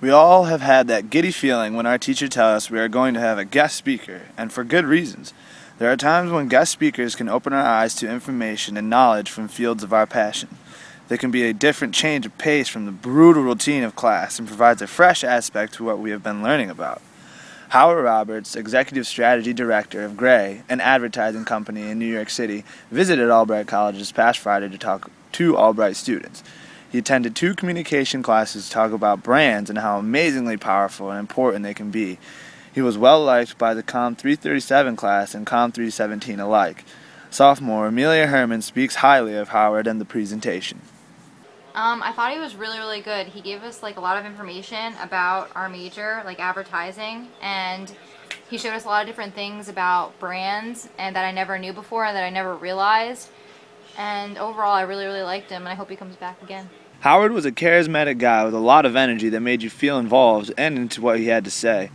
We all have had that giddy feeling when our teacher tells us we are going to have a guest speaker, and for good reasons. There are times when guest speakers can open our eyes to information and knowledge from fields of our passion. They can be a different change of pace from the brutal routine of class and provides a fresh aspect to what we have been learning about. Howard Roberts, Executive Strategy Director of Gray, an advertising company in New York City, visited Albright College this past Friday to talk to Albright students. He attended 2 communication classes to talk about brands and how amazingly powerful and important they can be. He was well liked by the Com 337 class and Com 317 alike. Sophomore Amelia Herman speaks highly of Howard and the presentation. I thought he was really good. He gave us a lot of information about our major, like advertising, and he showed us a lot of different things about brands and that I never knew before and that I never realized. And overall, I really liked him, and I hope he comes back again. Howard was a charismatic guy with a lot of energy that made you feel involved and into what he had to say.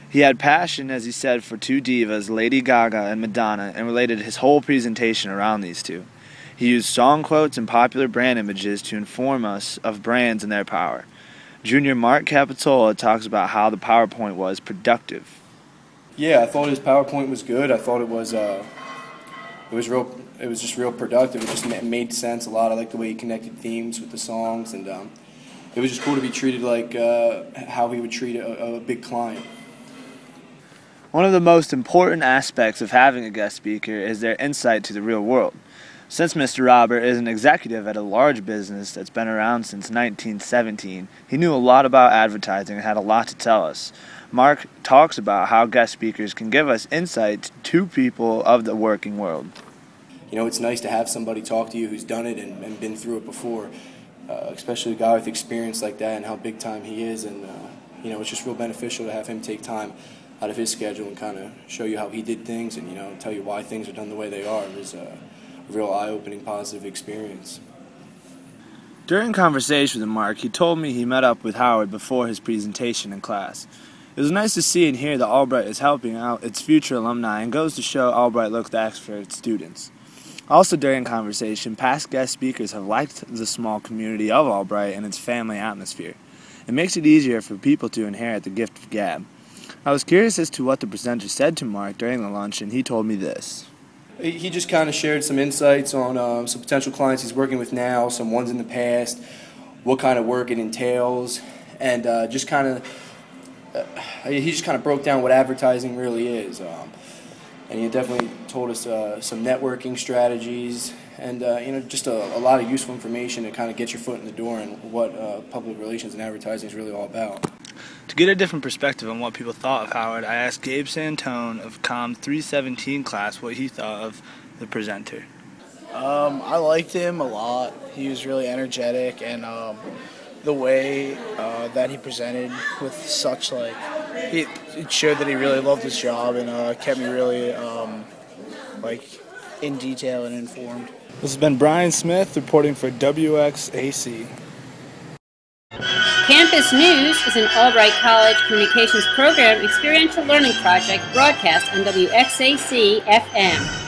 He had passion, as he said, for 2 divas, Lady Gaga and Madonna, and related his whole presentation around these 2. He used song quotes and popular brand images to inform us of brands and their power. Junior Mark Capitola talks about how the PowerPoint was productive. Yeah, I thought his PowerPoint was good. I thought it was just real productive. It just made sense a lot. I liked the way he connected themes with the songs, and it was just cool to be treated like how he would treat a big client. One of the most important aspects of having a guest speaker is their insight to the real world. Since Mr. Robert is an executive at a large business that's been around since 1917, he knew a lot about advertising and had a lot to tell us. Mark talks about how guest speakers can give us insight to people of the working world. You know, it's nice to have somebody talk to you who's done it and been through it before, especially a guy with experience like that and how big time he is. And, you know, it's just real beneficial to have him take time out of his schedule and kind of show you how he did things and, you know, tell you why things are done the way they are. It was a real eye-opening, positive experience. During conversation with Mark, he told me he met up with Howard before his presentation in class. It was nice to see and hear that Albright is helping out its future alumni and goes to show Albright looks after its students. Also during conversation, past guest speakers have liked the small community of Albright and its family atmosphere. It makes it easier for people to inherit the gift of gab. I was curious as to what the presenter said to Mark during the lunch, and he told me this. He just kind of shared some insights on some potential clients he's working with now, some ones in the past, what kind of work it entails, and he just kind of broke down what advertising really is. And he definitely told us some networking strategies and you know, just a lot of useful information to kind of get your foot in the door and what public relations and advertising is really all about. To get a different perspective on what people thought of Howard, I asked Gabe Santone of Com 317 class what he thought of the presenter. I liked him a lot. He was really energetic, and the way that he presented with such it showed that he really loved his job and kept me really in detail and informed. This has been Brian Smith reporting for WXAC. Campus News is an Albright College Communications Program experiential learning project broadcast on WXAC FM.